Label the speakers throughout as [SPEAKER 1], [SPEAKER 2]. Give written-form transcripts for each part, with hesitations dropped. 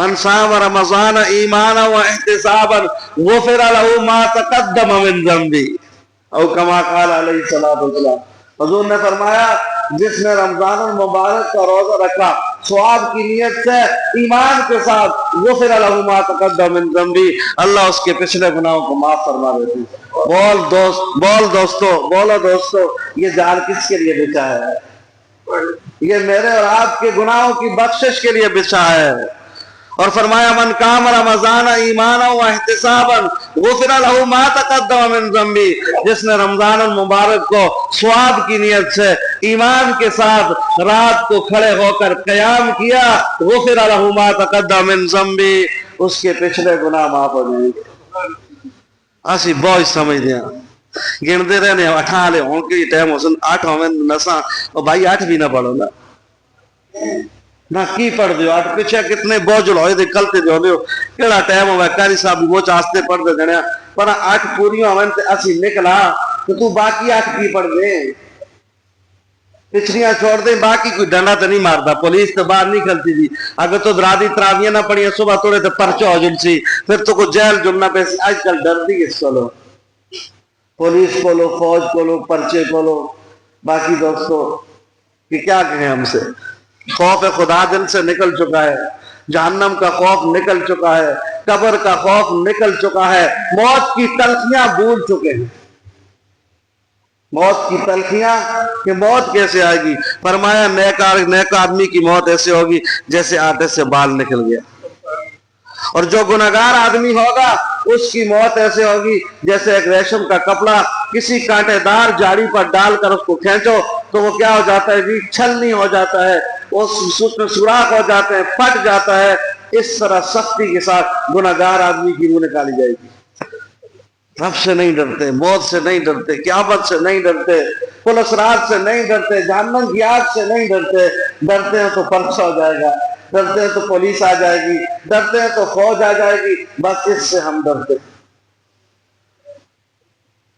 [SPEAKER 1] من صام رمضان ایمانا و احتسابا غفر له ما تقدم من ذنبی، او کما قال علیہ الصلوۃ والسلام۔ حضور نے فرمایا جس نے رمضان المبارک کا روزہ رکھا ثواب کی نیت سے ایمان کے ساتھ، غفر له ما تقدم من ذنبی، اللہ اس کے پچھلے گناہوں کو معاف فرما دیتے ہیں۔ بولو دوستو، یہ جال کس کے لیے بچا ہے؟ یہ میرے اور آپ کے گناہوں کی بخشش کے لیے بچا ہے۔ اور فرمایا من قام رمضان ایمانا و احتسابا غفر له ما تقدم من ذنبی، جس نے رمضان المبارک کو ثواب کی نیت سے ایمان کے ساتھ رات کو کھڑے ہو کر قیام کیا، غفر له ما تقدم من ذنبی، اس کے پچھلے گناہ معاف ہو جائیں گے۔ اسی بہت سمجھ دیا گنتے رہنے 8 لے ہوں کہ ٹائم حسن 8 ہمیں نساں، اور بھائی 8 بھی نہ پڑھو نہ کی پڑھ دیو، 8 پیچھے کتنے بوجھل ہوئے دے کلتے جو دیو کیڑا ٹائم ہوئے کاری صاحب وہ چاستے پڑھ دے جنیا، پر 8 پوریوں ہمیں تے اسی نکلا تو تو باقی 8 کی پڑھ دے، پچھلیاں چھوڑ دیں، باقی کوئی ڈنڈا تو نہیں مارتا، پولیس تو باہر نہیں کھلتی تھی، اگر تو درادی تراویاں نہ پڑھیں صبح توڑے تو پرچہ ہو جن سی، پھر تو کو جیل جمنا پیسی۔ آج کل ڈر دی اس کو لو، پولیس کو لو، فوج کو لو، پرچے کو لو۔ باقی دوستو کہ کیا کہیں ہم سے، خوف خدا دل سے نکل چکا ہے، جہنم کا خوف نکل چکا ہے، قبر کا خوف نکل چکا ہے، موت کی تلخیاں بھول چکے ہیں، موت کی تلخیاں کہ موت کیسے آئے گی۔ فرمایا نیک آدمی کی موت ایسے ہوگی جیسے آٹے سے بال نکل گیا، اور جو گناہگار آدمی ہوگا اس کی موت ایسے ہوگی جیسے ایک ریشم کا کپڑا کسی کانٹے دار جاڑی پر ڈال کر اس کو کھینچو تو وہ کیا ہو جاتا ہے جی، چھلنی ہو جاتا ہے، اس میں سوراخ ہو جاتے ہیں، پھٹ جاتا ہے۔ اس طرح سختی کے ساتھ گناہگار آدمی کی روح نکالی جائے گی۔ رب سے نہیں ڈرتے، موت سے نہیں ڈرتے، قیامت سے نہیں ڈرتے، پولیس رات سے نہیں ڈرتے، جہنم کی آگ سے نہیں ڈرتے۔ ڈرتے ہیں تو پرچہ ہو جائے گا، ڈرتے ہیں تو پولیس آ جائے گی، ڈرتے ہیں تو فوج آ جائے گی، بس اس سے ہم ڈرتے۔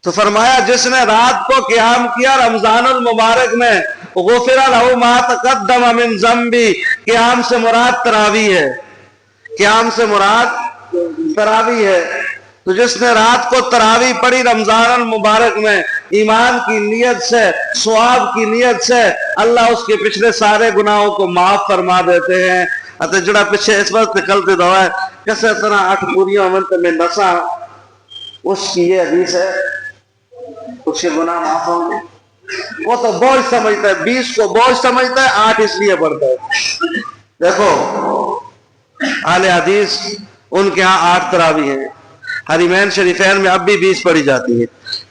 [SPEAKER 1] تو فرمایا جس نے رات کو قیام کیا رمضان المبارک میں، غفر له ما تقدم من ذنبی، قیام سے مراد تراویح ہے، قیام سے مراد تراویح ہے۔ تو جس نے رات کو تراویح پڑھی رمضان المبارک میں ایمان کی نیت سے، ثواب کی نیت سے، اللہ اس کے پچھلے سارے گناہوں کو معاف فرما دیتے ہیں۔ اتے جڑا پیچھے اس وقت نکلتے دعا ہے کیسے طرح 8 پوریوں میں نسا، اس کی یہ حدیث ہے اس کے گناہ معاف ہوں گے۔ وہ تو بوجھ سمجھتا ہے، 20 کو بوجھ سمجھتا ہے، 8 اس لیے پڑھتا ہے۔ دیکھو اہل حدیث ان کے ہاں 8 تراویح ہیں، حرمین شریفین میں اب بھی 20 پڑھی جاتی ہے۔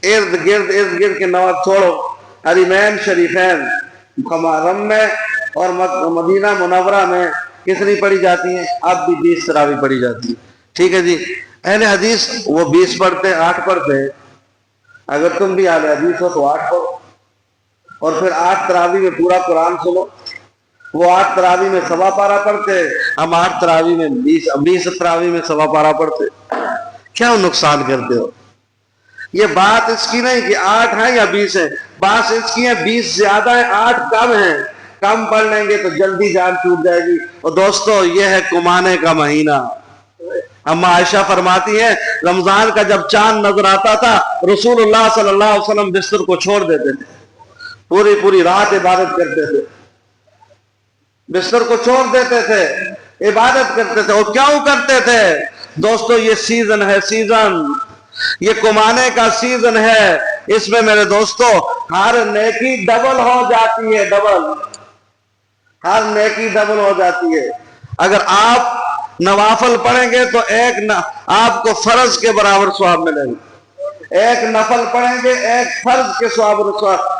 [SPEAKER 1] ارد گرد کے نواب چھوڑو، حرمین شریفین حرم میں اور مدینہ منورہ میں کتنی پڑھی جاتی ہیں؟ اب بھی 20 تراویح پڑھی جاتی ہے۔ ٹھیک ہے جی، اہل حدیث وہ 20 پڑھتے، 8 پڑھتے ہیں۔ اگر تم بھی اہل حدیث ہو تو 8 پڑھو، اور پھر 8 تراویح میں پورا قرآن سنو۔ وہ 8 تراویح میں 1.25 پارہ پڑھتے، ہم 8 تراویح میں 20 تراویح میں 1.25 پارہ پڑھتے۔ کیا نقصان کرتے ہو؟ یہ بات اس کی نہیں کہ 8 ہیں یا 20 ہیں، بات اس کی ہے 20 زیادہ ہیں، 8 کم ہیں۔ کم پڑھ لیں گے تو جلدی جان چھوٹ جائے گی۔ اور دوستو یہ ہے کمانے کا مہینہ۔ اما عائشہ فرماتی ہیں رمضان کا جب چاند نظر آتا تھا رسول اللہ صلی اللہ علیہ وسلم بستر کو چھوڑ دیتے تھے، پوری رات عبادت کرتے تھے، بستر کو چھوڑ دیتے تھے، عبادت کرتے تھے۔ اور کیوں کرتے تھے دوستو؟ یہ سیزن ہے، سیزن، یہ کمانے کا سیزن ہے۔ اس میں میرے دوستو ہر نیکی ڈبل ہو جاتی ہے، ڈبل، ہر نیکی ڈبل ہو جاتی ہے۔ اگر آپ نوافل پڑھیں گے تو ایک آپ کو فرض کے برابر ثواب ملے گا، ایک نفل پڑھیں گے ایک فرض کے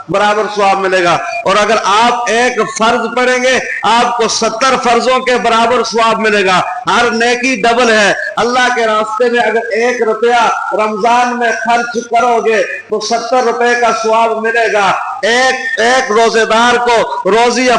[SPEAKER 1] برابر ثواب ملے گا، اور اگر آپ ایک فرض پڑھیں گے آپ کو 70 فرضوں کے برابر ثواب ملے گا۔ ہر نیکی ڈبل ہے۔ اللہ کے راستے میں اگر 1 روپیہ رمضان میں خرچ کرو گے تو 70 روپے کا ثواب ملے گا۔ ایک روزے دار کو روزہ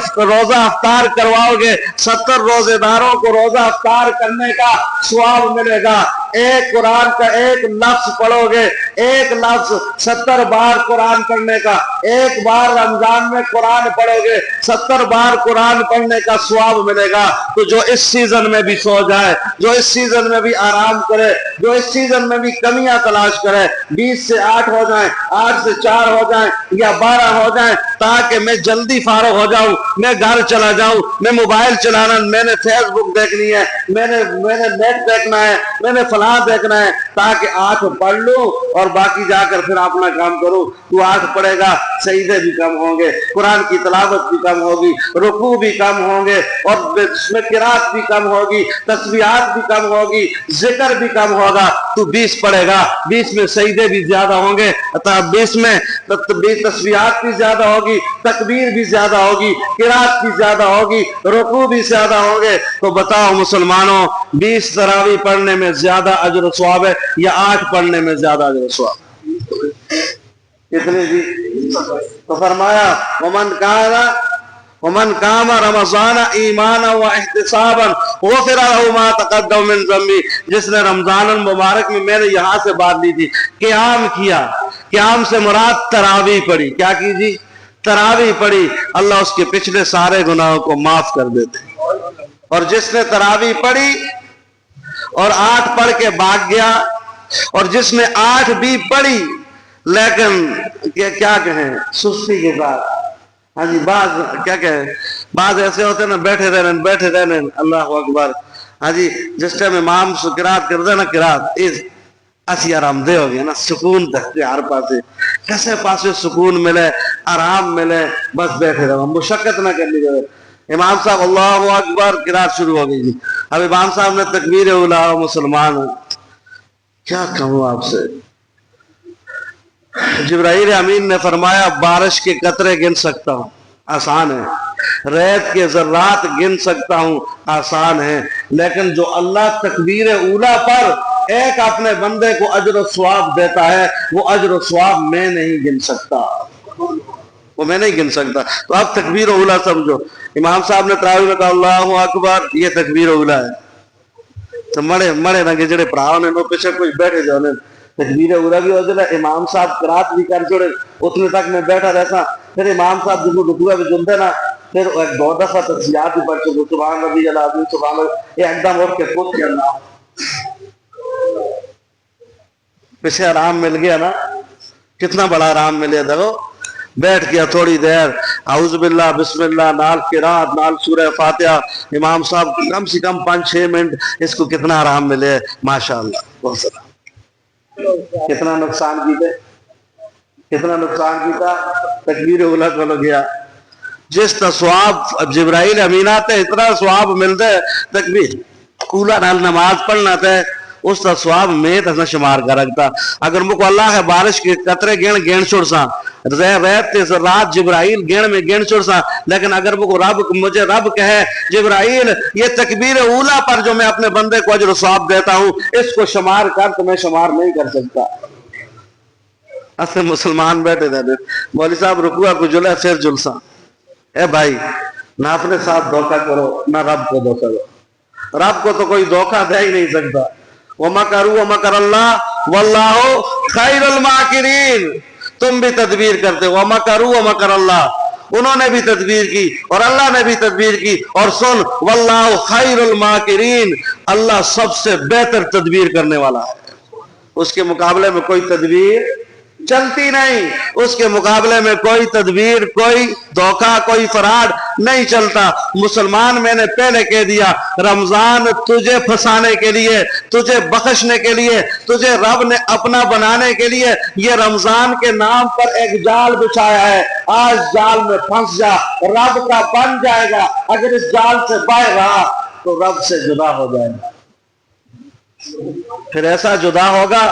[SPEAKER 1] افطار کرواؤ گے، 70 روزے داروں کو روزہ افطار کرنے کا ثواب ملے گا۔ ایک قرآن کا ایک لفظ پڑھو گے، ایک لفظ 70 بار قرآن پڑھنے کا، ایک بار رمضان میں قرآن پڑھو گے 70 بار قرآن پڑھنے کا ثواب ملے گا۔ تو جو اس سیزن میں بھی سو ہو جائے, جو اس سیزن میں بھی آرام کرے, جو اس سیزن میں بھی کمیاں تلاش کرے, 20 سے 8 ہو جائیں, 8 سے 4 ہو جائیں یا 12 ہو جائیں, تاکہ میں جلدی فارغ ہو جاؤں, میں گھر چلا جاؤں, میں موبائل چلانا, میں نے فیس بک دیکھنی ہے, میں نے نیٹ دیکھنا ہے, میں نے فلاں دیکھنا ہے, تاکہ 8 پڑھ لوں اور باقی جا کر پھر اپنا کام کروں. تو 8 پڑھے گا, سجدے بھی کم ہوں گے, قرآن کی تلاوت بھی کم ہوگی, رکوع بھی کم ہوں گے, اور اس میں قرات بھی کم ہوگی, تسبیحات بھی کم ہوگی, ذکر بھی کم ہوگا. تو 20 پڑھے گا, 20 میں سجدے بھی زیادہ ہوں گے, 20 میں تسبیحات بھی زیادہ ہوگی, تکبیر بھی زیادہ ہوگی, قرات بھی زیادہ ہوگی, رکوع بھی زیادہ ہوں گے. تو بتاؤ مسلمانوں, 20 تراویح پڑھنے میں زیادہ اجر و ثواب ہے یا 8 پڑھنے میں زیادہ اجر و ثواب؟ کتنے جی؟ تو فرمایا ومن قام رمضان ایمانا و احتسابا غفر له ما تقدم من ذنبه. جس نے رمضان المبارک میں, میں نے یہاں سے بات لی تھی, قیام کیا, قیام سے مراد تراویح پڑھی. کیا کی جی؟ تراویح پڑھی. اللہ اس کے پچھلے سارے گناہوں کو معاف کر دیتے. اور جس نے تراویح پڑھی اور 8 پڑھ کے بھاگ گیا, اور جس نے 8 بھی پڑھی لیکن کیا کہیں سستی کے ساتھ, ہاں جی, بعض ایسے ہوتے ہیں نا, بیٹھے رہنے, اللہ اکبر, ہاں جی, جس ٹائم امام قرات کرتے ہیں نا, قرات اسی آرام دہ ہو گیا نا, سکون دستے ہر پاسے, کیسے پاسے سکون ملے, آرام ملے, بس بیٹھے رہو, مشقت نہ کرنی چاہیے. امام صاحب اللہ اکبر, قرات شروع ہو گئی جی. اب امام صاحب نے تکبیر اولا, مسلمان کیا کہوں آپ سے, جبرائیل امین نے فرمایا بارش کے قطرے گن سکتا ہوں, آسان ہے, ریت کے ذرات گن سکتا ہوں, آسان ہے, لیکن جو اللہ تکبیر اولا پر ایک اپنے بندے کو اجر و ثواب دیتا ہے, وہ اجر و ثواب میں نہیں گن سکتا, وہ میں نہیں گن سکتا. تو اب تکبیر اولا سمجھو, امام صاحب نے تراویح میں کہا اللہ اکبر, یہ تکبیر اولا ہے. تو مڑے نہ جڑے پراؤ نے پیچھے کوئی بیٹھے جاؤ, تکبیر اولا بھی ہو جائے, امام صاحب قرات بھی کر چھوڑے, اتنے تک میں بیٹھا رہتا. پھر امام صاحب جب رکوع میں جمتے نا, پھر 2 دفعہ تسبیحات بھی پڑھ کے سبحان ربی العظیم, سبحان اللہ, یہ ایک دم اٹھ کے خود کرنا. پیچھے آرام مل گیا نا, کتنا بڑا آرام ملے. دیکھو بیٹھ گیا تھوڑی دیر, اعوذ باللہ بسم اللہ, نال قرات, نال سورہ فاتحہ, امام صاحب کم سے کم 5-6 منٹ, اس کو کتنا آرام ملے, ماشاءاللہ. بہت سارا کتنا نقصان کیتا, تکبیر اولا کو گیا. جس تا ثواب جبرائیل امینات ہے, اتنا ثواب ملتا ہے تکبیر اولا نال نماز پڑھنا تھا, اس تا ثواب میں تا شمار کر رکھتا. اگر مجھے اللہ ہے بارش کے قطرے گن چھوڑ سا, ریت کے ذرات جبرائیل گن چھوڑ سا, لیکن اگر مجھے رب کہے جبرائیل یہ تکبیر اولا پر جو میں اپنے بندے کو اجر و ثواب دیتا ہوں, اس کو شمار کر, تو میں شمار نہیں کر سکتا. ایسے مسلمان بیٹھے تھے, مولوی صاحب رکوع کو جلے پھر جلسا. اے بھائی, نہ اپنے ساتھ دھوکہ کرو, نہ رب کو دھوکہ دو. رب کو تو کوئی دھوکہ دے ہی نہیں سکتا. وَمَكَرُوا وَمَكَرَ اللَّهُ وَاللَّهُ خَيْرُ الْمَاكِرِينَ. تم بھی تدبیر کرتے, وَمَكَرُوا وَمَكَرَ اللَّهُ, انہوں نے بھی تدبیر کی اور اللہ نے بھی تدبیر کی. اور سن, وَاللَّهُ خَيْرُ الْمَاكِرِينَ, اللہ سب سے بہتر تدبیر کرنے والا ہے. اس کے مقابلے میں کوئی تدبیر چلتی نہیں, اس کے مقابلے میں کوئی تدبیر, کوئی دھوکہ, کوئی فراڈ نہیں چلتا. مسلمان میں نے پہلے کہہ دیا, رمضان تجھے پھنسانے کے لیے, تجھے بخشنے کے لیے, تجھے رب نے اپنا بنانے کے لیے یہ رمضان کے نام پر ایک جال بچھایا ہے. آج جال میں پھنس جا, رب کا بن جائے گا. اگر اس جال سے باہر رہا تو رب سے جدا ہو جائے گا. پھر ایسا جدا ہوگا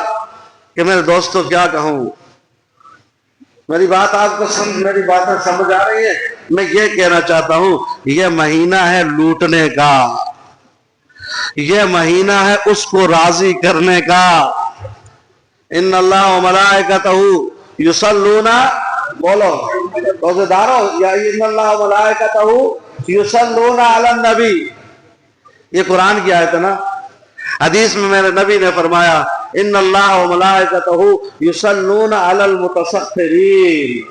[SPEAKER 1] کہ میرے دوستوں کیا کہوں, میری بات آپ کو میری باتیں سمجھ آ رہی ہے. میں یہ کہنا چاہتا ہوں, یہ مہینہ ہے لوٹنے کا, یہ مہینہ ہے اس کو راضی کرنے کا. ان اللہ و ملائکتہ یصلون, بولو روزدارو, یا ان اللہ و ملائکتہ یصلون علی النبی. یہ قرآن کی آیت ہے نا. حدیث میں میرے نبی نے فرمایا, ان اللہ و ملائکتہ یصلون علی المتصفرین.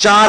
[SPEAKER 1] 4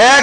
[SPEAKER 1] 1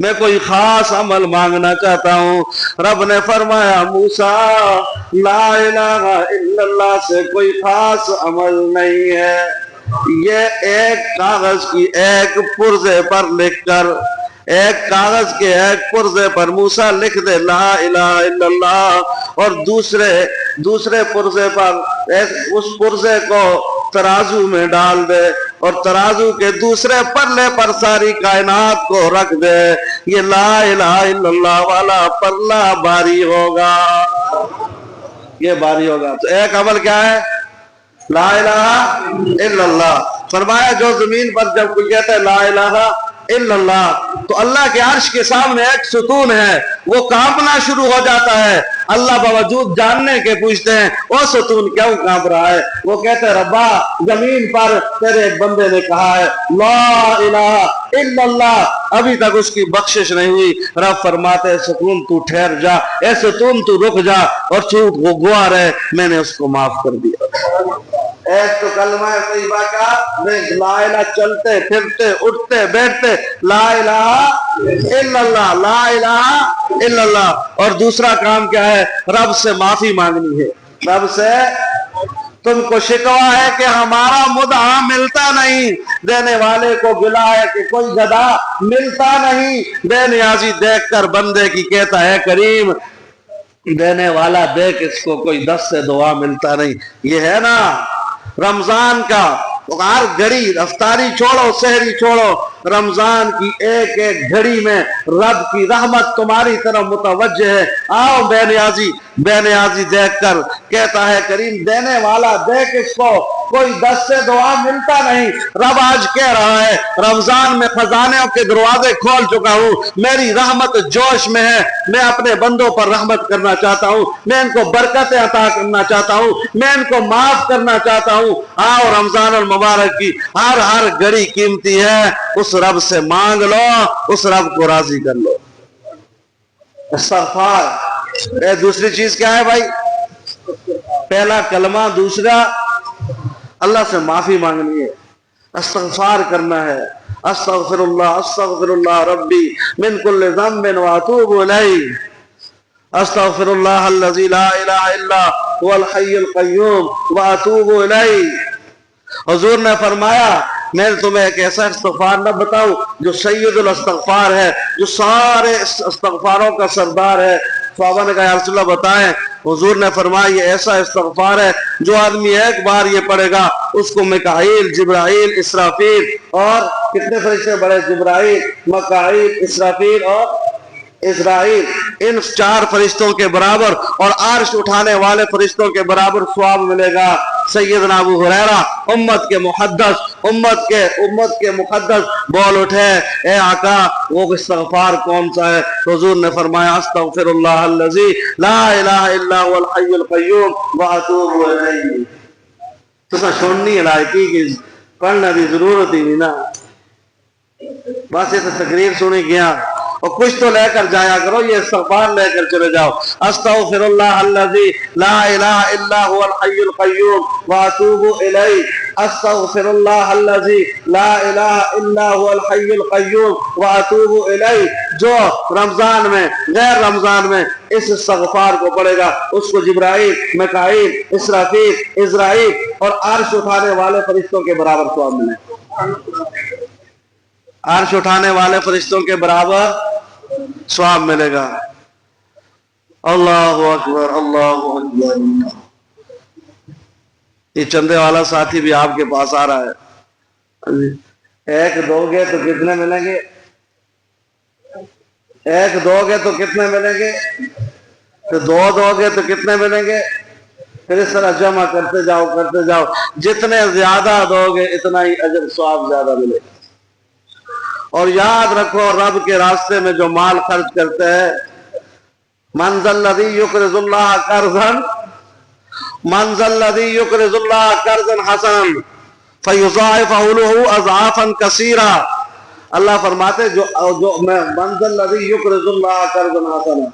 [SPEAKER 1] میں کوئی خاص عمل مانگنا چاہتا ہوں. رب نے فرمایا موسیٰ لا الہ الا اللہ سے کوئی خاص عمل نہیں ہے. یہ ایک کاغذ کی ایک پرزے پر لکھ کر، ایک کاغذ کے ایک پرزے پر موسیٰ لکھ دے لا الہ الا اللہ، اور دوسرے پرزے پر اس پرزے کو ترازو میں ڈال دے اور ترازو کے دوسرے پلے پر ساری کائنات کو رکھ دے. یہ لا الہ الا اللہ والا پلہ بھاری ہوگا، یہ بھاری ہوگا. تو ایک عمل کیا ہے؟ لا الہ الا اللہ. فرمایا جو زمین پر جب کوئی کہتا ہے لا الہ الا اللہ تو اللہ کے عرش کے سامنے ایک ستون ہے، وہ کانپنا شروع ہو جاتا ہے. اللہ باوجود جاننے کے پوچھتے ہیں وہ ستون کیوں کانپ رہا ہے؟ وہ کہتے ہیں ربا زمین پر تیرے ایک بندے نے کہا ہے لا الہ الا اللہ، ابھی تک اس کی بخشش نہیں ہوئی. رب فرماتے ستون تو ٹھہر جا، اے ستون تو رک جا اور چوٹ وہ گوا رہے، میں نے اس کو معاف کر دیا. ایک تو کلمہ طیبہ کا لا الہ، چلتے پھرتے اٹھتے بیٹھتے لا الہ الا اللہ، لا الہ الا اللہ. اور دوسرا کام کیا ہے؟ رب سے معافی مانگنی ہے. رب سے تم کو شکوہ ہے کہ ہمارا مدعا ملتا نہیں، دینے والے کو گلا ہے کہ کوئی گدا ملتا نہیں. بے نیازی دیکھ کر بندے کی کہتا ہے کریم، دینے والا دیکھ اس کو کوئی دست سے دعا ملتا نہیں. یہ ہے نا رمضان کا ہر گھڑی، رفتاری چھوڑو سحری چھوڑو، رمضان کی ایک ایک گھڑی میں رب کی رحمت تمہاری طرف متوجہ ہے. آؤ بے نیازی دیکھ کر کہتا ہے کریم دینے والا دیکھ اس کو کوئی دست سے دعا ملتا نہیں. رب آج کہہ رہا ہے رمضان میں خزانوں کے دروازے کھول چکا ہوں، میری رحمت جوش میں ہے، میں اپنے بندوں پر رحمت کرنا چاہتا ہوں، میں ان کو برکتیں عطا کرنا چاہتا ہوں، میں ان کو معاف کرنا چاہتا ہوں. آؤ رمضان المبارک کی ہر گھڑی قیمتی ہے، اس رب سے مانگ لو، اس رب کو راضی کر لو. استغفار. دوسری چیز کیا ہے بھائی؟ پہلا کلمہ، دوسرا اللہ سے معافی مانگنی ہے، استغفار کرنا ہے. استغفر اللہ ربی من کل ذنب واتوب الیہ. استغفر اللہ الذی لا الہ الا هو الحی القیوم واتوب الیہ. حضور نے فرمایا میں تمہیں ایک ایسا استغفار نہ بتاؤں جو سید الاستغفار ہے، جو سارے استغفاروں کا سردار ہے. صحابہ نے کہا یا رسول اللہ بتائیں. حضور نے فرمایا یہ ایسا استغفار ہے جو آدمی ایک بار یہ پڑھے گا اس کو میکائیل، جبرائیل، اسرافیل اور کتنے فرشتے بڑے؟ جبرائیل، میکائیل، اسرافیل اور اسرائیل، ان 4 فرشتوں کے برابر اور عرش اٹھانے والے فرشتوں کے برابر ثواب ملے گا. سیدنا ابو ہریرہ امت کے مقدس بول اٹھے اے آقا وہ استغفار کون سا ہے؟ حضور نے فرمایا استغفر اللہ الذی لا الہ الا هو الحی القیوم واتوب الیہ. تو سننی ہے لائقی کی پڑھنا بھی ضرورت ہی نہیں نا، بس یہ تو تقریر سنی گیا اور کچھ تو لے کر جایا کرو، یہ استغفار لے کر چلے جاؤ. استغفر اللہ الذی لا الہ الا هو الحی القیوم واتوب الیہ. استغفر اللہ الذی لا الہ الا هو الحی القیوم واتوب الیہ. جو رمضان میں غیر رمضان میں اس استغفار کو پڑھے گا اس کو جبرائیل، میکائیل، اسرافیل، اسرائیل اور عرش اٹھانے والے فرشتوں کے برابر ثواب ملے گا. عرش اٹھانے والے فرشتوں کے برابر ثواب ملے گا. اللہ اکبر اللہ اکبر. یہ چندے والا ساتھی بھی آپ کے پاس آ رہا ہے. ایک دو گے تو کتنے ملیں گے؟ ایک دو گے تو کتنے ملیں گے؟ تو دو گے تو کتنے ملیں گے؟ پھر اس طرح جمع کرتے جاؤ، جتنے زیادہ دو گے اتنا ہی اجر ثواب زیادہ ملے گا. اور یاد رکھو رب کے راستے میں جو مال خرچ کرتے ہیں من ذا الذی یقرض اللہ قرضا حسنا فیضاعفہ لہ اضعافا کثیرا. اللہ فرماتے جو من ذا الذی یقرض اللہ قرضا حسنا،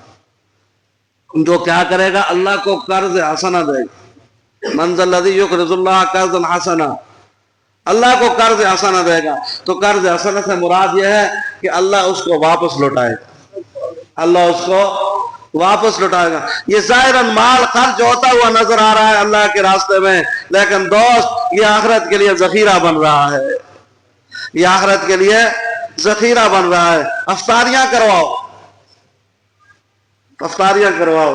[SPEAKER 1] جو کیا کرے گا؟ اللہ کو قرض حسنا دے گا. من ذا الذی یقرض اللہ قرضا حسنا، اللہ کو قرض حسنا دے گا. تو قرض حسنا سے مراد یہ ہے کہ اللہ اس کو واپس لوٹائے گا، اللہ اس کو واپس لوٹائے گا۔ یہ ظاہراً مال خرچ ہوتا ہوا نظر آ رہا ہے اللہ کے راستے میں، لیکن دوست یہ آخرت کے لیے ذخیرہ بن رہا ہے، یہ آخرت کے لیے ذخیرہ بن رہا ہے۔ افطاریاں کرواؤ، افطاریاں کرواؤ،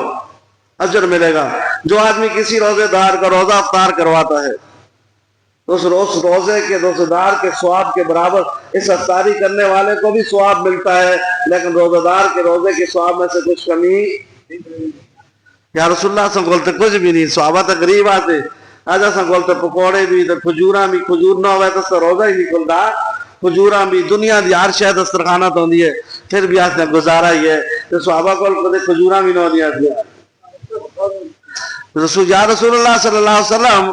[SPEAKER 1] اجر ملے گا۔ جو آدمی کسی روزے دار کا روزہ افطار کرواتا ہے تو اس روزے کے روزے دار کے ثواب کے برابر اس افطاری کرنے والے کو بھی ثواب ملتا ہے، لیکن روزہ دار کے روزے کے ثواب میں سے کچھ کمی۔ یا رسول اللہ سے بولتے کچھ بھی نہیں، صحابہ تو غریب آتے، آجا سے بولتے پکوڑے بھی تو کھجوراں بھی، کھجور نہ ہوئے تو روزہ ہی نہیں کھلتا، کھجوراں بھی دنیا دی ہر شے دسترخانہ تو ہوندی ہے، پھر بھی آتے گزارا ہی ہے تو صحابہ کو کھجوراں بھی نہ ہونی آتی ہے۔ یا رسول اللہ صلی اللہ علیہ وسلم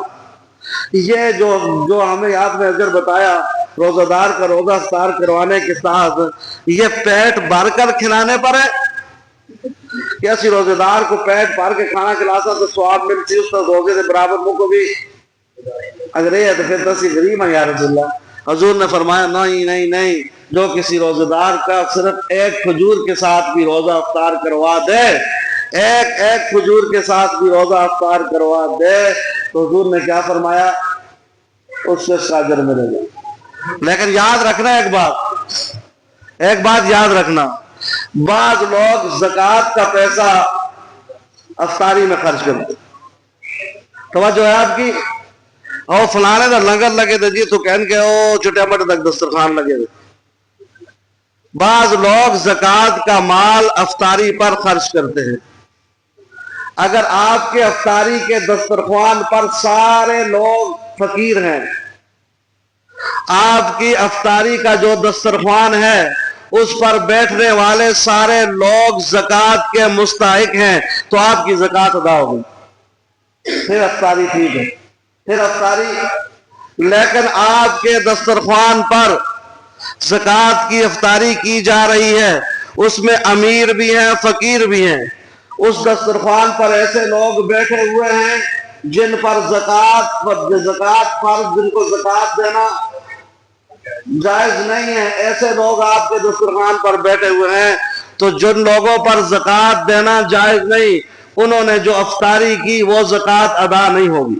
[SPEAKER 1] یہ جو ہمیں آپ نے اجر بتایا روزہ دار کا روزہ افطار کروانے کے ساتھ، یہ پیٹ بھر کر کھلانے پر ہے کہ اسی روزے دار کو پیٹ بھر کے کھانا کھلاسا تو ثواب ملتی اس طرح روزے کے برابر مجھ کو بھی اگر یہ ہے تو پھر تسی غریب ہیں یا رسول اللہ۔ حضور نے فرمایا نہیں نہیں نہیں، جو کسی روزے دار کا صرف ایک کھجور کے ساتھ بھی روزہ افطار کروا دے، ایک کھجور کے ساتھ بھی روزہ افطار کروا دے تو حضور نے کیا فرمایا، اس سے اس کا اجر ملے گا۔ لیکن یاد رکھنا ایک بات یاد رکھنا، بعض لوگ زکوٰۃ کا پیسہ افطاری میں خرچ کرتے، توجہ ہے آپ کی، اور فلانے دا لنگر لگے تھے جی تو کہن کے او چھٹے مٹے تک دسترخوان لگے تھے۔ بعض لوگ زکوٰۃ کا مال افطاری پر خرچ کرتے ہیں۔ اگر آپ کے افطاری کے دسترخوان پر سارے لوگ فقیر ہیں، آپ کی افطاری کا جو دسترخوان ہے اس پر بیٹھنے والے سارے لوگ زکوٰۃ کے مستحق ہیں تو آپ کی زکوٰۃ ادا ہوگی، پھر افطاری ٹھیک ہے، پھر افطاری۔ لیکن آپ کے دسترخوان پر زکوٰۃ کی افطاری کی جا رہی ہے، اس میں امیر بھی ہیں فقیر بھی ہیں، اس دسترخوان پر ایسے لوگ بیٹھے ہوئے ہیں جن پر زکوٰۃ فرض، جن کو زکوٰۃ دینا جائز نہیں ہے، ایسے لوگ آپ کے دسترخوان پر بیٹھے ہوئے ہیں، تو جن لوگوں پر زکوٰۃ دینا جائز نہیں انہوں نے جو افطاری کی وہ زکوٰۃ ادا نہیں ہوگی۔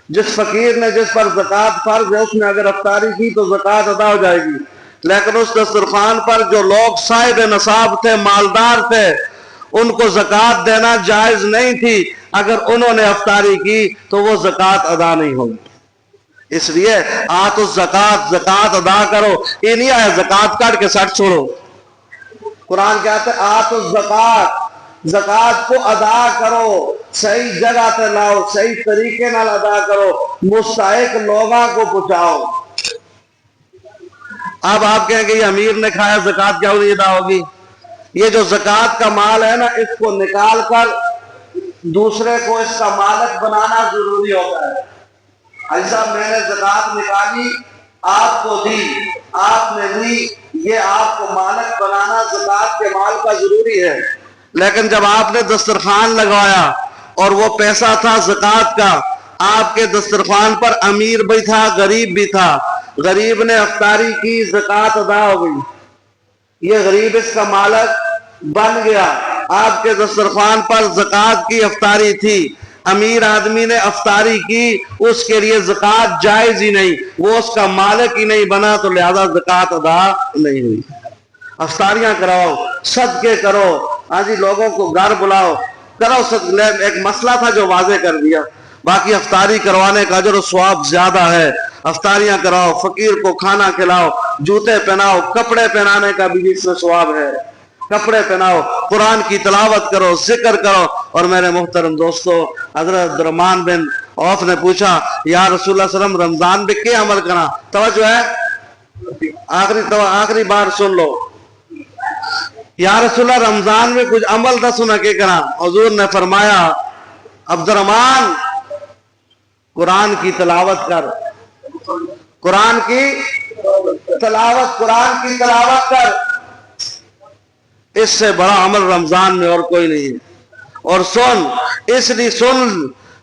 [SPEAKER 1] جس فقیر نے جس پر زکوٰۃ فرض ہے اس نے اگر افطاری کی تو زکوٰۃ ادا ہو جائے گی، لیکن اس دسترخوان پر جو لوگ صاحب نصاب تھے، مالدار تھے، ان کو زکوٰۃ دینا جائز نہیں تھی، اگر انہوں نے افطاری کی تو وہ زکوٰۃ ادا نہیں ہوگی۔ اس لیے آتو زکوٰۃ ادا کرو، یہ نہیں آیا زکوٰۃ کاٹ کے سٹ چھوڑو۔ قرآن کہتا ہے آتو زکوٰۃ کو ادا کرو، صحیح جگہ پہ لاؤ، صحیح طریقے نال ادا کرو، مستحق لوگوں کو پہنچاؤ۔ اب آپ کہیں گے یہ امیر نے کھایا زکوٰۃ کیا ادا ہوگی؟ یہ جو زکوٰۃ کا مال ہے نا، اس کو نکال کر دوسرے کو اس کا مالک بنانا ضروری ہوتا ہے۔ ایسا میں نے زکوٰۃ نکالی، آپ کو دی، آپ نے دی، یہ آپ کو مالک بنانا زکوٰۃ کے مال کا ضروری ہے۔ لیکن جب آپ نے دسترخوان لگایا اور وہ پیسہ تھا زکوٰۃ کا، آپ کے دسترخوان پر امیر بھی تھا غریب بھی تھا، غریب نے افطاری کی زکوٰۃ ادا ہو گئی، یہ غریب اس کا مالک بن گیا۔ آپ کے دسترخوان پر زکوٰۃ کی افطاری تھی، امیر آدمی نے افطاری کی، اس کے لیے زکوٰۃ جائز ہی نہیں، وہ اس کا مالک ہی نہیں بنا تو لہذا زکوٰۃ ادا نہیں ہوئی۔ افطاریاں کراؤ، صدقے کرو، آج لوگوں کو گھر بلاؤ، کرو صدقے۔ ایک مسئلہ تھا جو واضح کر دیا، باقی افطاری کروانے کا اجر و ثواب زیادہ ہے۔ افطاریاں کراؤ، فقیر کو کھانا کھلاؤ، جوتے پہناؤ، کپڑے پہنانے کا بھی اس میں ثواب ہے، کپڑے پہناؤ، قرآن کی تلاوت کرو، ذکر کرو۔ اور میرے محترم دوستو، حضرت عبدالرحمن بن عوف نے پوچھا یا رسول اللہ صلی اللہ علیہ وسلم رمضان میں کیا عمل کرنا؟ توجہ ہے، آخری بار سن لو، یا رسول اللہ رمضان میں کچھ عمل دسو نہ کہ کرنا؟ حضور نے فرمایا عبدالرحمن قرآن کی تلاوت کر، قرآن کی تلاوت کر، اس سے بڑا عمل رمضان میں اور کوئی نہیں ہے۔ اور سن، اس لیے سن